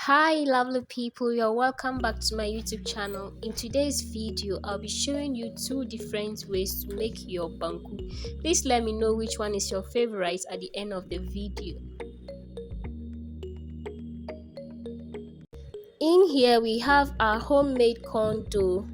Hi lovely people, you're welcome back to my YouTube channel. In today's video I'll be showing you two different ways to make your banku. Please let me know which one is your favorite at the end of the video. In here we have our homemade corn dough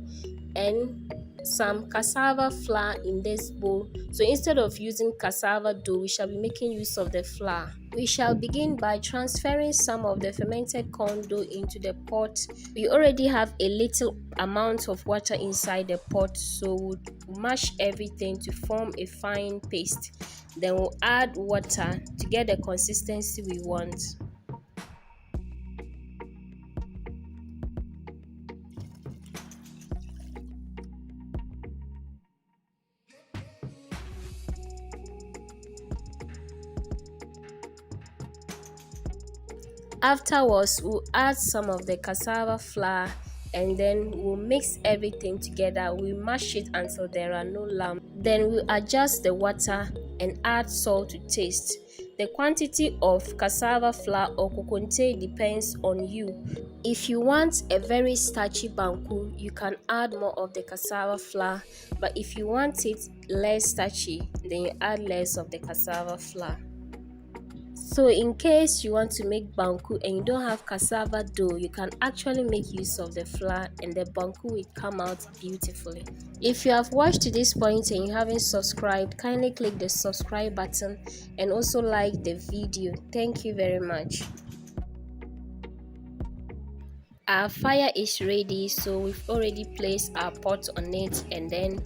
and some cassava flour in this bowl. So instead of using cassava dough, we shall be making use of the flour. We shall begin by transferring some of the fermented corn dough into the pot. We already have a little amount of water inside the pot, so we'll mash everything to form a fine paste. Then we'll add water to get the consistency we want. Afterwards, we'll add some of the cassava flour and then we'll mix everything together. We'll mash it until there are no lumps. Then we'll adjust the water and add salt to taste. The quantity of cassava flour or kokonte depends on you. If you want a very starchy banku, you can add more of the cassava flour, but if you want it less starchy, then you add less of the cassava flour. So in case you want to make banku and you don't have cassava dough, you can actually make use of the flour and the banku will come out beautifully. If you have watched to this point and you haven't subscribed, kindly click the subscribe button and also like the video. Thank you very much. Our fire is ready, so we've already placed our pot on it, and then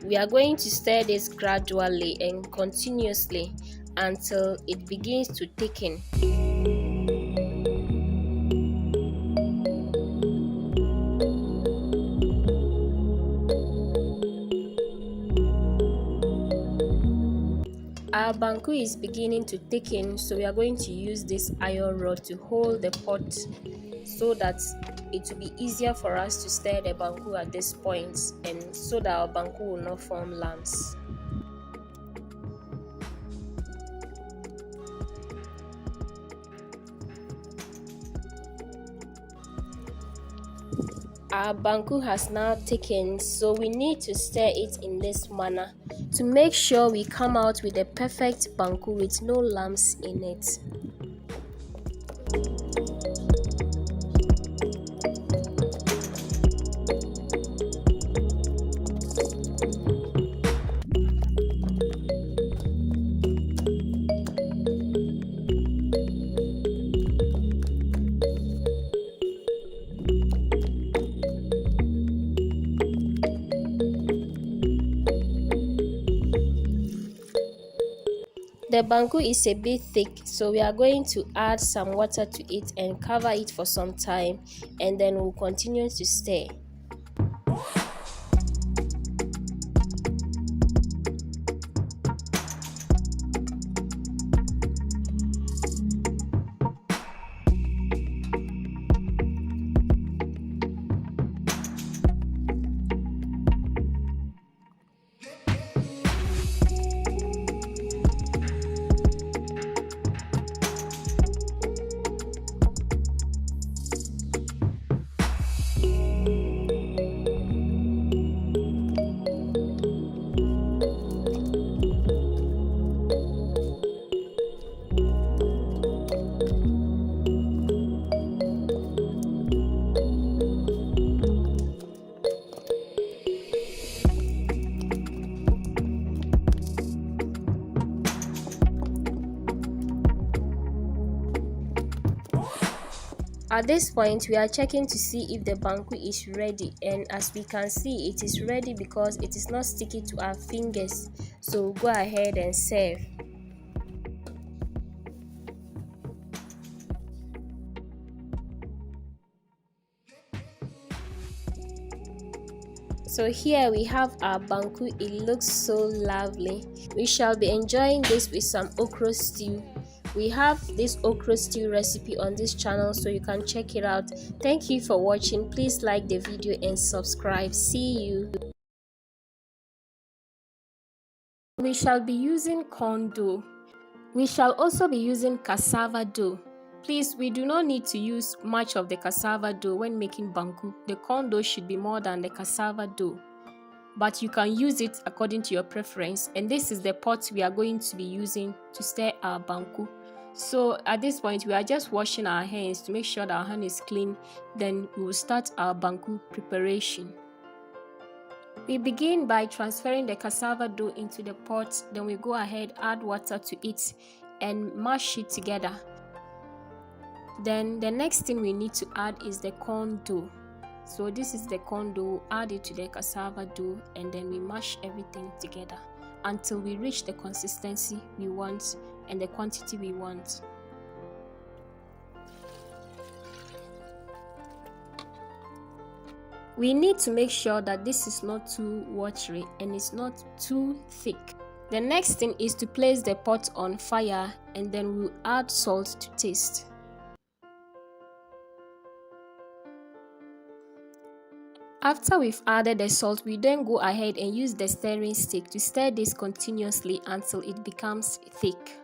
we are going to stir this gradually and continuously until it begins to thicken. Our banku is beginning to thicken, so we are going to use this iron rod to hold the pot so that it will be easier for us to stir the banku at this point, and so that our banku will not form lumps. Our banku has now thickened, so we need to stir it in this manner to make sure we come out with a perfect banku with no lumps in it. The banku is a bit thick, so we are going to add some water to it and cover it for some time, and then we'll continue to stir. At this point, we are checking to see if the banku is ready, and as we can see, it is ready because it is not sticky to our fingers. So we'll go ahead and serve. So here we have our banku. It looks so lovely. We shall be enjoying this with some okra stew. We have this okra stew recipe on this channel, so you can check it out. Thank you for watching. Please like the video and subscribe. See you. We shall be using corn dough. We shall also be using cassava dough. Please, we do not need to use much of the cassava dough when making banku. The corn dough should be more than the cassava dough, but you can use it according to your preference. And this is the pot we are going to be using to stir our banku. So at this point, we are just washing our hands to make sure that our hand is clean. Then we will start our banku preparation. We begin by transferring the cassava dough into the pot. Then we go ahead, add water to it and mash it together. Then the next thing we need to add is the corn dough. So this is the corn dough, add it to the cassava dough, and then we mash everything together until we reach the consistency we want and the quantity we want. We need to make sure that this is not too watery and it's not too thick. The next thing is to place the pot on fire, and then we'll add salt to taste. After we've added the salt, we then go ahead and use the stirring stick to stir this continuously until it becomes thick.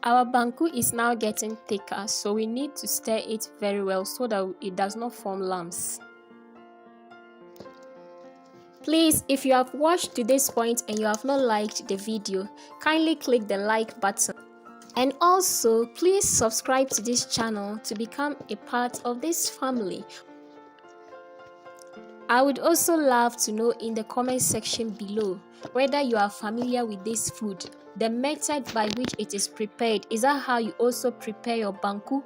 Our banku is now getting thicker, so we need to stir it very well so that it does not form lumps. Please, if you have watched to this point and you have not liked the video, kindly click the like button. And also, please subscribe to this channel to become a part of this family. I would also love to know in the comment section below whether you are familiar with this food, the method by which it is prepared. Is that how you also prepare your banku?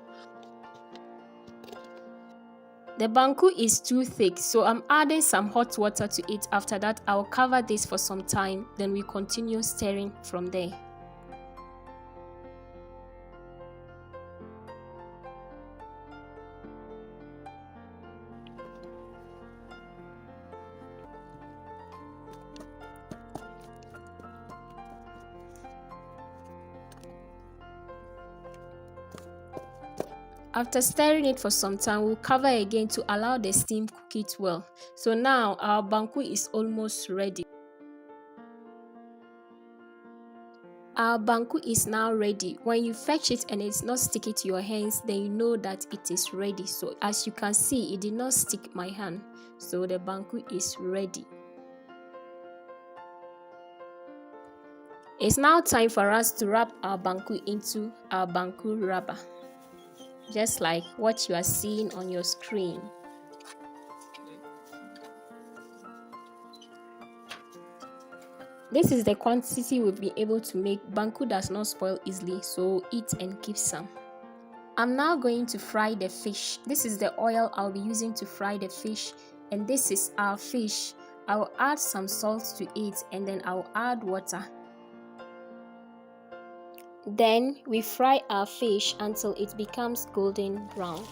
The banku is too thick, so I'm adding some hot water to it. After that, I'll cover this for some time, then we continue stirring from there. After stirring it for some time, we'll cover again to allow the steam cook it well. So now our banku is almost ready. Our banku is now ready. When you fetch it and it's not sticky to your hands, then you know that it is ready. So as you can see, it did not stick my hand. So the banku is ready. It's now time for us to wrap our banku into our banku wrapper, just like what you are seeing on your screen. This is the quantity we've been able to make. Banku does not spoil easily, so eat and keep some. I'm now going to fry the fish. This is the oil I'll be using to fry the fish, and this is our fish. I'll add some salt to it, and then I'll add water. Then we fry our fish until it becomes golden brown.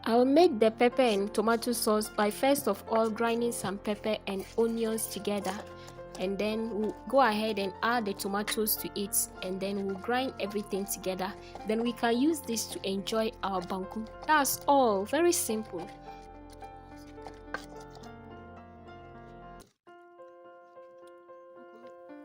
I will make the pepper and tomato sauce by first of all grinding some pepper and onions together, and then we'll go ahead and add the tomatoes to it, and then we'll grind everything together. Then we can use this to enjoy our banku. That's all, very simple.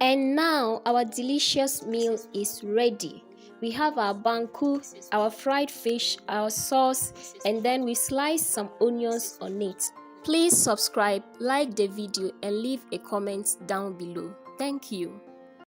And now our delicious meal is ready. We have our banku, our fried fish, our sauce, and then we slice some onions on it. Please subscribe, like the video, and leave a comment down below. Thank you.